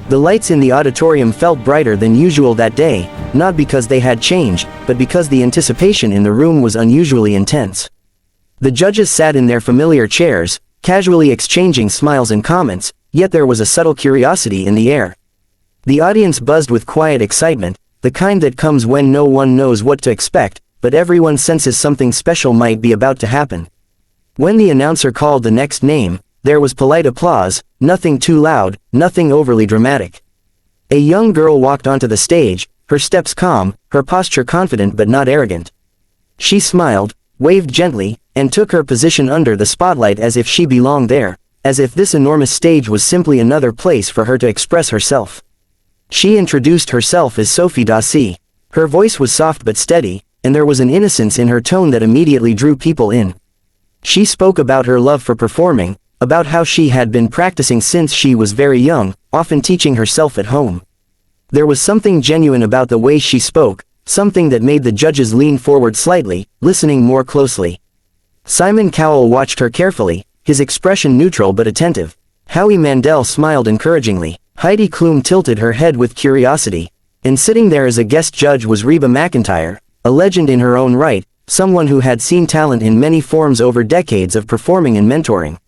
The lights in the auditorium felt brighter than usual that day, not because they had changed, but because the anticipation in the room was unusually intense. The judges sat in their familiar chairs, casually exchanging smiles and comments, yet there was a subtle curiosity in the air. The audience buzzed with quiet excitement, the kind that comes when no one knows what to expect, but everyone senses something special might be about to happen. When the announcer called the next name, there was polite applause, nothing too loud, nothing overly dramatic. A young girl walked onto the stage, her steps calm, her posture confident but not arrogant. She smiled, waved gently, and took her position under the spotlight as if she belonged there, as if this enormous stage was simply another place for her to express herself. She introduced herself as Sofie Dossi. Her voice was soft but steady, and there was an innocence in her tone that immediately drew people in. She spoke about her love for performing, about how she had been practicing since she was very young, often teaching herself at home. There was something genuine about the way she spoke, something that made the judges lean forward slightly, listening more closely. Simon Cowell watched her carefully, his expression neutral but attentive. Howie Mandel smiled encouragingly. Heidi Klum tilted her head with curiosity. And sitting there as a guest judge was Reba McEntire, a legend in her own right, someone who had seen talent in many forms over decades of performing and mentoring.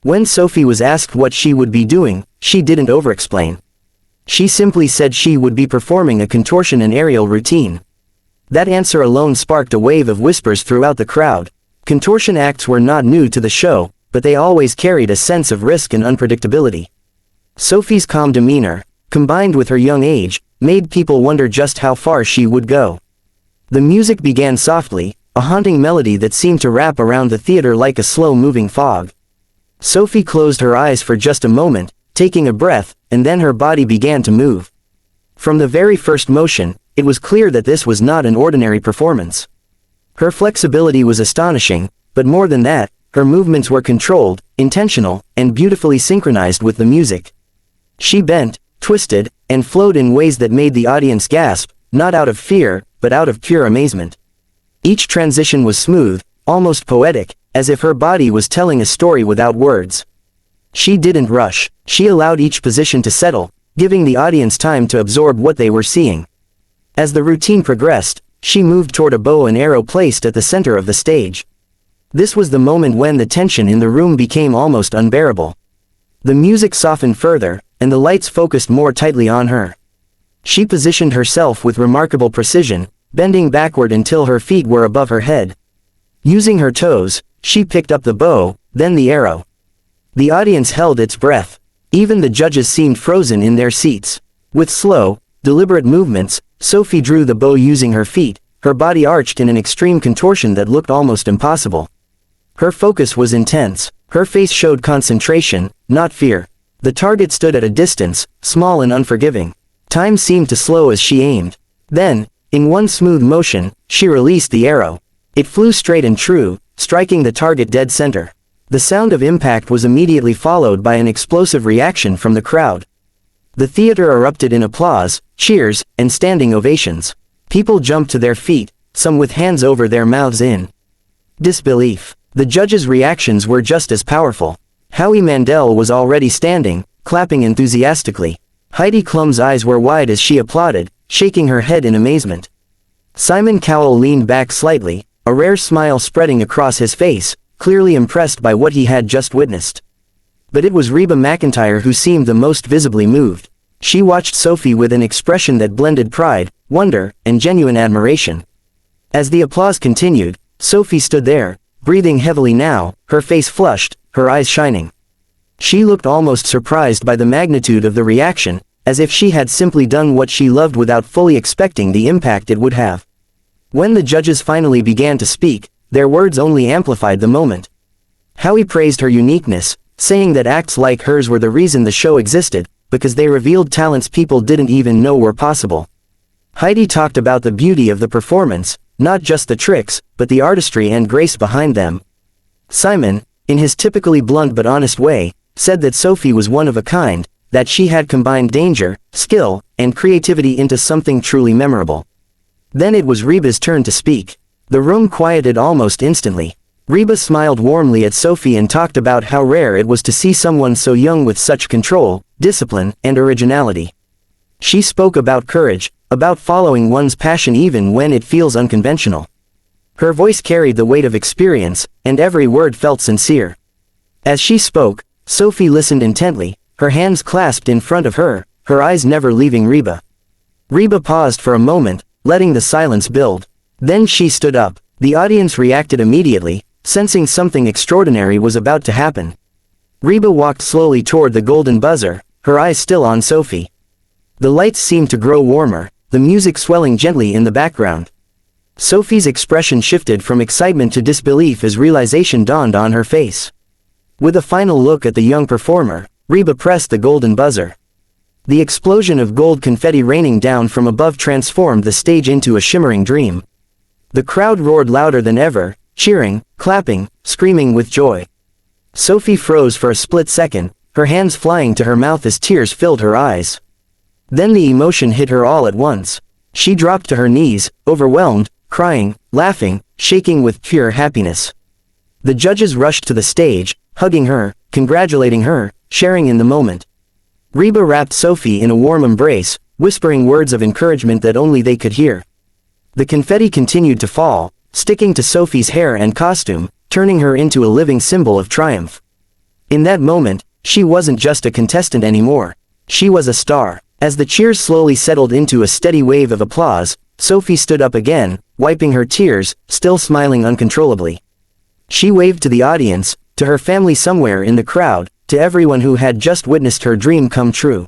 When Sofie was asked what she would be doing, she didn't over-explain. She simply said she would be performing a contortion and aerial routine. That answer alone sparked a wave of whispers throughout the crowd. Contortion acts were not new to the show, but they always carried a sense of risk and unpredictability. Sofie's calm demeanor, combined with her young age, made people wonder just how far she would go. The music began softly, a haunting melody that seemed to wrap around the theater like a slow-moving fog. Sofie closed her eyes for just a moment, taking a breath, and then her body began to move. From the very first motion, it was clear that this was not an ordinary performance. Her flexibility was astonishing, but more than that, her movements were controlled, intentional, and beautifully synchronized with the music. She bent, twisted, and flowed in ways that made the audience gasp, not out of fear, but out of pure amazement. Each transition was smooth, almost poetic, as if her body was telling a story without words. She didn't rush, she allowed each position to settle, giving the audience time to absorb what they were seeing. As the routine progressed, she moved toward a bow and arrow placed at the center of the stage. This was the moment when the tension in the room became almost unbearable. The music softened further, and the lights focused more tightly on her. She positioned herself with remarkable precision, bending backward until her feet were above her head. Using her toes, she picked up the bow, then the arrow. The audience held its breath. Even the judges seemed frozen in their seats. With slow, deliberate movements, Sofie drew the bow using her feet, her body arched in an extreme contortion that looked almost impossible. Her focus was intense. Her face showed concentration, not fear. The target stood at a distance, small and unforgiving. Time seemed to slow as she aimed. Then, in one smooth motion, she released the arrow. It flew straight and true, striking the target dead center. The sound of impact was immediately followed by an explosive reaction from the crowd. The theater erupted in applause, cheers, and standing ovations. People jumped to their feet, some with hands over their mouths in disbelief. The judges' reactions were just as powerful. Howie Mandel was already standing, clapping enthusiastically. Heidi Klum's eyes were wide as she applauded, shaking her head in amazement. Simon Cowell leaned back slightly, a rare smile spreading across his face, clearly impressed by what he had just witnessed. But it was Reba McEntire who seemed the most visibly moved. She watched Sofie with an expression that blended pride, wonder, and genuine admiration. As the applause continued, Sofie stood there, breathing heavily now, her face flushed, her eyes shining. She looked almost surprised by the magnitude of the reaction, as if she had simply done what she loved without fully expecting the impact it would have. When the judges finally began to speak, their words only amplified the moment. Howie praised her uniqueness, saying that acts like hers were the reason the show existed, because they revealed talents people didn't even know were possible. Heidi talked about the beauty of the performance, not just the tricks, but the artistry and grace behind them. Simon, in his typically blunt but honest way, said that Sofie was one of a kind, that she had combined danger, skill, and creativity into something truly memorable. Then it was Reba's turn to speak. The room quieted almost instantly. Reba smiled warmly at Sofie and talked about how rare it was to see someone so young with such control, discipline, and originality. She spoke about courage, about following one's passion even when it feels unconventional. Her voice carried the weight of experience, and every word felt sincere. As she spoke, Sofie listened intently, her hands clasped in front of her, her eyes never leaving Reba. Reba paused for a moment, letting the silence build. Then she stood up. The audience reacted immediately, sensing something extraordinary was about to happen. Reba walked slowly toward the golden buzzer, her eyes still on Sofie. The lights seemed to grow warmer, the music swelling gently in the background. Sofie's expression shifted from excitement to disbelief as realization dawned on her face. With a final look at the young performer, Reba pressed the golden buzzer. The explosion of gold confetti raining down from above transformed the stage into a shimmering dream. The crowd roared louder than ever, cheering, clapping, screaming with joy. Sofie froze for a split second, her hands flying to her mouth as tears filled her eyes. Then the emotion hit her all at once. She dropped to her knees, overwhelmed, crying, laughing, shaking with pure happiness. The judges rushed to the stage, hugging her, congratulating her, sharing in the moment. Reba wrapped Sofie in a warm embrace, whispering words of encouragement that only they could hear. The confetti continued to fall, sticking to Sofie's hair and costume, turning her into a living symbol of triumph. In that moment, she wasn't just a contestant anymore. She was a star. As the cheers slowly settled into a steady wave of applause, Sofie stood up again, wiping her tears, still smiling uncontrollably. She waved to the audience, to her family somewhere in the crowd, to everyone who had just witnessed her dream come true.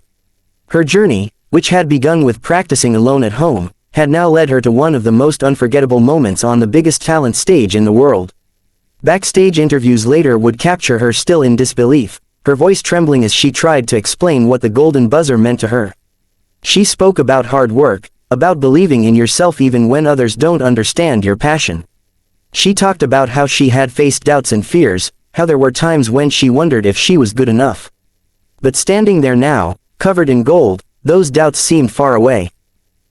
Her journey, which had begun with practicing alone at home, had now led her to one of the most unforgettable moments on the biggest talent stage in the world. Backstage interviews later would capture her still in disbelief, her voice trembling as she tried to explain what the golden buzzer meant to her. She spoke about hard work, about believing in yourself even when others don't understand your passion. She talked about how she had faced doubts and fears, how there were times when she wondered if she was good enough. But standing there now, covered in gold, those doubts seemed far away.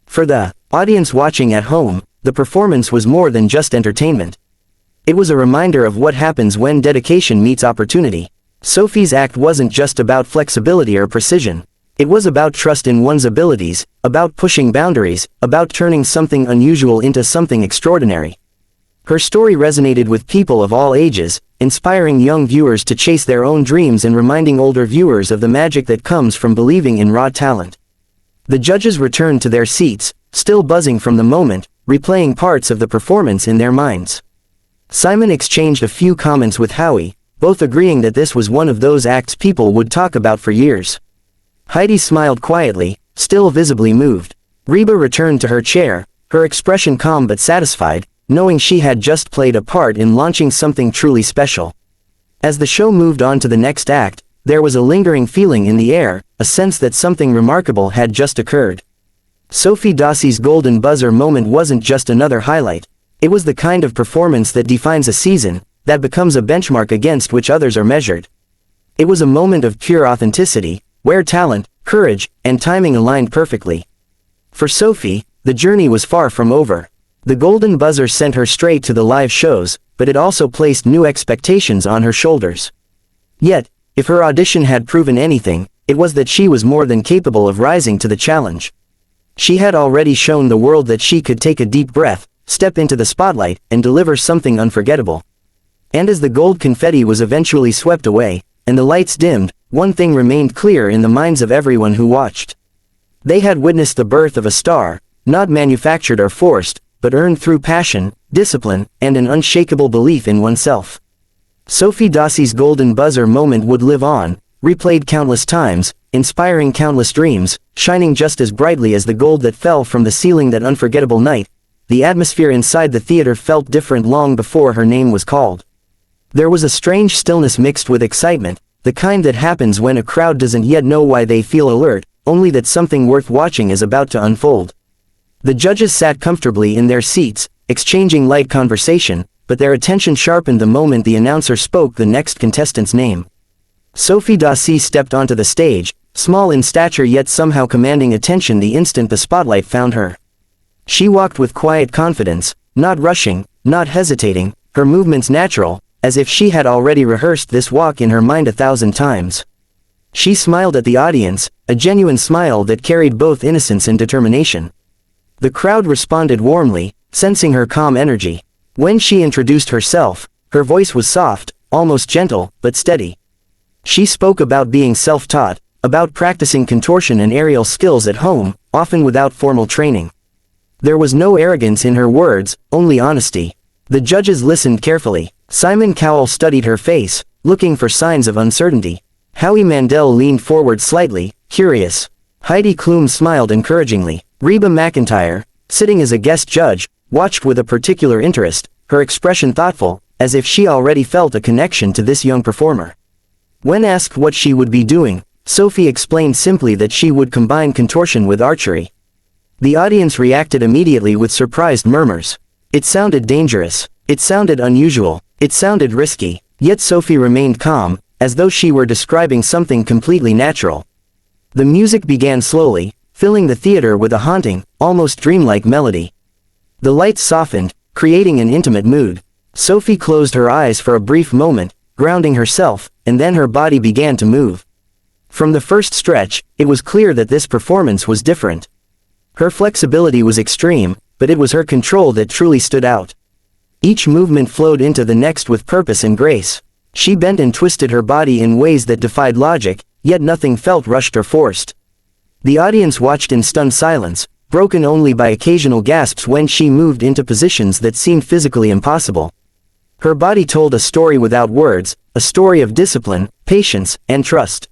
For the audience watching at home, the performance was more than just entertainment. It was a reminder of what happens when dedication meets opportunity. Sofie's act wasn't just about flexibility or precision. It was about trust in one's abilities, about pushing boundaries, about turning something unusual into something extraordinary. Her story resonated with people of all ages, inspiring young viewers to chase their own dreams and reminding older viewers of the magic that comes from believing in raw talent. The judges returned to their seats, still buzzing from the moment, replaying parts of the performance in their minds. Simon exchanged a few comments with Howie, both agreeing that this was one of those acts people would talk about for years. Heidi smiled quietly, still visibly moved. Reba returned to her chair, her expression calm but satisfied, knowing she had just played a part in launching something truly special. As the show moved on to the next act, there was a lingering feeling in the air, a sense that something remarkable had just occurred. Sofie Dossi's golden buzzer moment wasn't just another highlight. It was the kind of performance that defines a season, that becomes a benchmark against which others are measured. It was a moment of pure authenticity, where talent, courage, and timing aligned perfectly. For Sofie, the journey was far from over. The golden buzzer sent her straight to the live shows, but it also placed new expectations on her shoulders. Yet, if her audition had proven anything, it was that she was more than capable of rising to the challenge. She had already shown the world that she could take a deep breath, step into the spotlight, and deliver something unforgettable. And as the gold confetti was eventually swept away, and the lights dimmed, one thing remained clear in the minds of everyone who watched. They had witnessed the birth of a star, not manufactured or forced, but earned through passion, discipline, and an unshakable belief in oneself. Sofie Dossi's golden buzzer moment would live on, replayed countless times, inspiring countless dreams, shining just as brightly as the gold that fell from the ceiling that unforgettable night. The atmosphere inside the theater felt different long before her name was called. There was a strange stillness mixed with excitement, the kind that happens when a crowd doesn't yet know why they feel alert, only that something worth watching is about to unfold. The judges sat comfortably in their seats, exchanging light conversation, but their attention sharpened the moment the announcer spoke the next contestant's name. Sofie Dossi stepped onto the stage, small in stature yet somehow commanding attention the instant the spotlight found her. She walked with quiet confidence, not rushing, not hesitating, her movements natural, as if she had already rehearsed this walk in her mind 1,000 times. She smiled at the audience, a genuine smile that carried both innocence and determination. The crowd responded warmly, sensing her calm energy. When she introduced herself, her voice was soft, almost gentle, but steady. She spoke about being self-taught, about practicing contortion and aerial skills at home, often without formal training. There was no arrogance in her words, only honesty. The judges listened carefully. Simon Cowell studied her face, looking for signs of uncertainty. Howie Mandel leaned forward slightly, curious. Heidi Klum smiled encouragingly. Reba McEntire, sitting as a guest judge, watched with a particular interest, her expression thoughtful, as if she already felt a connection to this young performer. When asked what she would be doing, Sofie explained simply that she would combine contortion with archery. The audience reacted immediately with surprised murmurs. It sounded dangerous. It sounded unusual. It sounded risky. Yet Sofie remained calm, as though she were describing something completely natural. The music began slowly, filling the theater with a haunting, almost dreamlike melody. The lights softened, creating an intimate mood. Sofie closed her eyes for a brief moment, grounding herself, and then her body began to move. From the first stretch, it was clear that this performance was different. Her flexibility was extreme, but it was her control that truly stood out. Each movement flowed into the next with purpose and grace. She bent and twisted her body in ways that defied logic, yet nothing felt rushed or forced. The audience watched in stunned silence, broken only by occasional gasps when she moved into positions that seemed physically impossible. Her body told a story without words, a story of discipline, patience, and trust.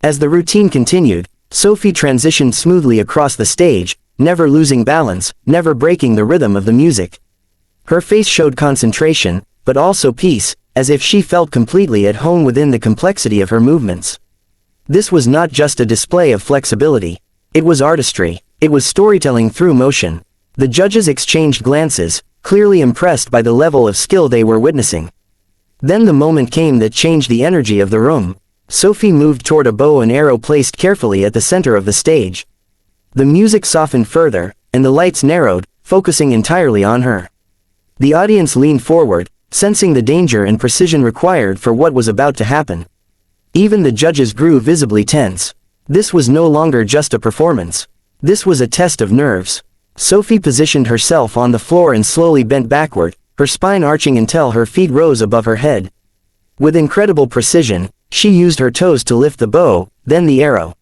As the routine continued, Sofie transitioned smoothly across the stage, never losing balance, never breaking the rhythm of the music. Her face showed concentration, but also peace, as if she felt completely at home within the complexity of her movements. This was not just a display of flexibility. It was artistry. It was storytelling through motion. The judges exchanged glances, clearly impressed by the level of skill they were witnessing. Then the moment came that changed the energy of the room. Sofie moved toward a bow and arrow placed carefully at the center of the stage. The music softened further, and the lights narrowed, focusing entirely on her. The audience leaned forward, sensing the danger and precision required for what was about to happen. Even the judges grew visibly tense. This was no longer just a performance. This was a test of nerves. Sofie positioned herself on the floor and slowly bent backward, her spine arching until her feet rose above her head. With incredible precision, she used her toes to lift the bow, then the arrow.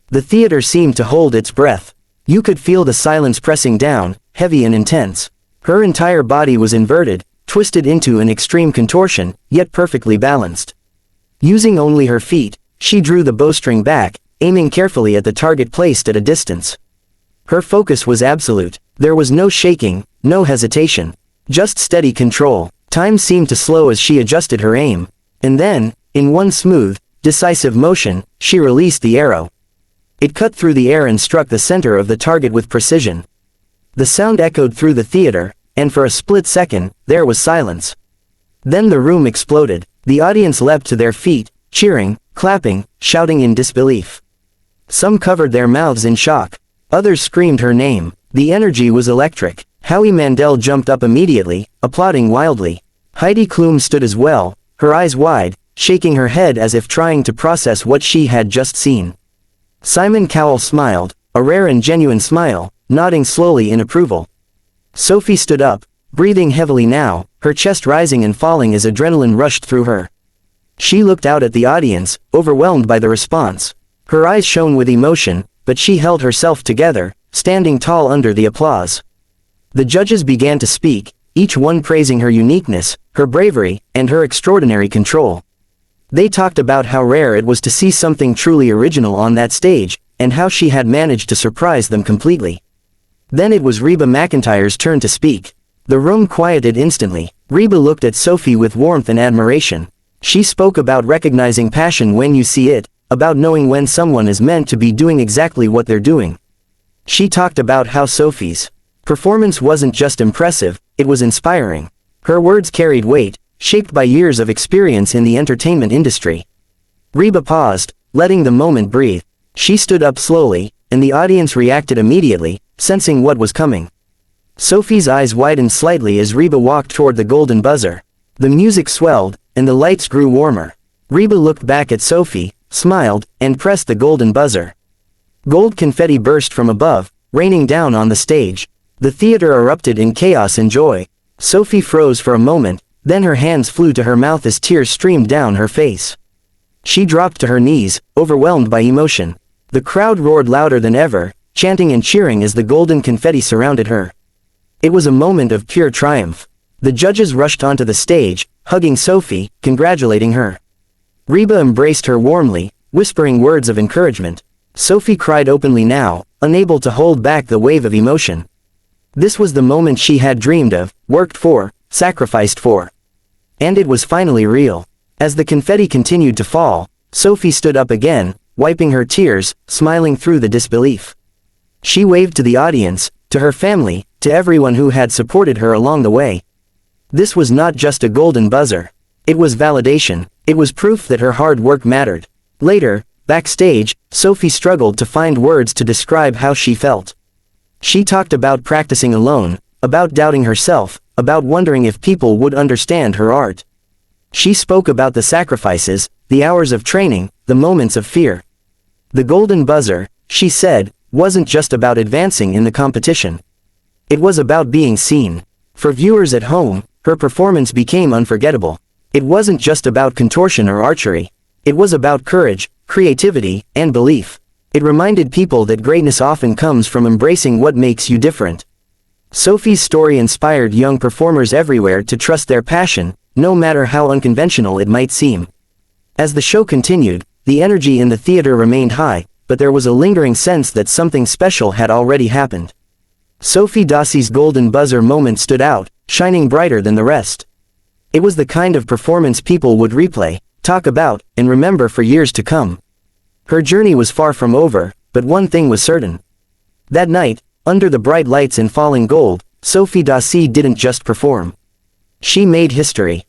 The theater seemed to hold its breath. You could feel the silence pressing down, heavy and intense. Her entire body was inverted, twisted into an extreme contortion, yet perfectly balanced. Using only her feet, she drew the bowstring back, aiming carefully at the target placed at a distance. Her focus was absolute. There was no shaking, no hesitation. Just steady control. Time seemed to slow as she adjusted her aim. And then, in one smooth, decisive motion, she released the arrow. It cut through the air and struck the center of the target with precision. The sound echoed through the theater, and for a split second, there was silence. Then the room exploded. The audience leapt to their feet, cheering, clapping, shouting in disbelief. Some covered their mouths in shock. Others screamed her name. The energy was electric. Howie Mandel jumped up immediately, applauding wildly. Heidi Klum stood as well, her eyes wide, shaking her head as if trying to process what she had just seen. Simon Cowell smiled, a rare and genuine smile, nodding slowly in approval. Sofie stood up, breathing heavily now, her chest rising and falling as adrenaline rushed through her. She looked out at the audience, overwhelmed by the response. Her eyes shone with emotion, but she held herself together, standing tall under the applause. The judges began to speak, each one praising her uniqueness, her bravery, and her extraordinary control. They talked about how rare it was to see something truly original on that stage, and how she had managed to surprise them completely. Then it was Reba McEntire's turn to speak. The room quieted instantly. Reba looked at Sofie with warmth and admiration. She spoke about recognizing passion when you see it, about knowing when someone is meant to be doing exactly what they're doing. She talked about how Sofie's performance wasn't just impressive, it was inspiring. Her words carried weight, shaped by years of experience in the entertainment industry. Reba paused, letting the moment breathe. She stood up slowly, and the audience reacted immediately, sensing what was coming. Sophie's eyes widened slightly as Reba walked toward the golden buzzer. The music swelled, and the lights grew warmer. Reba looked back at Sophie, smiled, and pressed the golden buzzer. Gold confetti burst from above, raining down on the stage. The theater erupted in chaos and joy. Sophie froze for a moment, then her hands flew to her mouth as tears streamed down her face. She dropped to her knees, overwhelmed by emotion. The crowd roared louder than ever, chanting and cheering as the golden confetti surrounded her. It was a moment of pure triumph. The judges rushed onto the stage, hugging Sophie, congratulating her. Reba embraced her warmly, whispering words of encouragement. Sophie cried openly now, unable to hold back the wave of emotion. This was the moment she had dreamed of, worked for, sacrificed for. And it was finally real. As the confetti continued to fall, Sophie stood up again, wiping her tears, smiling through the disbelief. She waved to the audience, to her family, to everyone who had supported her along the way. This was not just a golden buzzer. It was validation. It was proof that her hard work mattered. Later, backstage, Sophie struggled to find words to describe how she felt. She talked about practicing alone, about doubting herself, about wondering if people would understand her art. She spoke about the sacrifices, the hours of training, the moments of fear. The golden buzzer, she said, wasn't just about advancing in the competition. It was about being seen. For viewers at home, her performance became unforgettable. It wasn't just about contortion or archery. It was about courage, creativity, and belief. It reminded people that greatness often comes from embracing what makes you different. Sophie's story inspired young performers everywhere to trust their passion, no matter how unconventional it might seem. As the show continued, the energy in the theater remained high, but there was a lingering sense that something special had already happened. Sofie Dossi's golden buzzer moment stood out, shining brighter than the rest. It was the kind of performance people would replay, talk about, and remember for years to come. Her journey was far from over, but one thing was certain. That night, under the bright lights and falling gold, Sofie Dossi didn't just perform. She made history.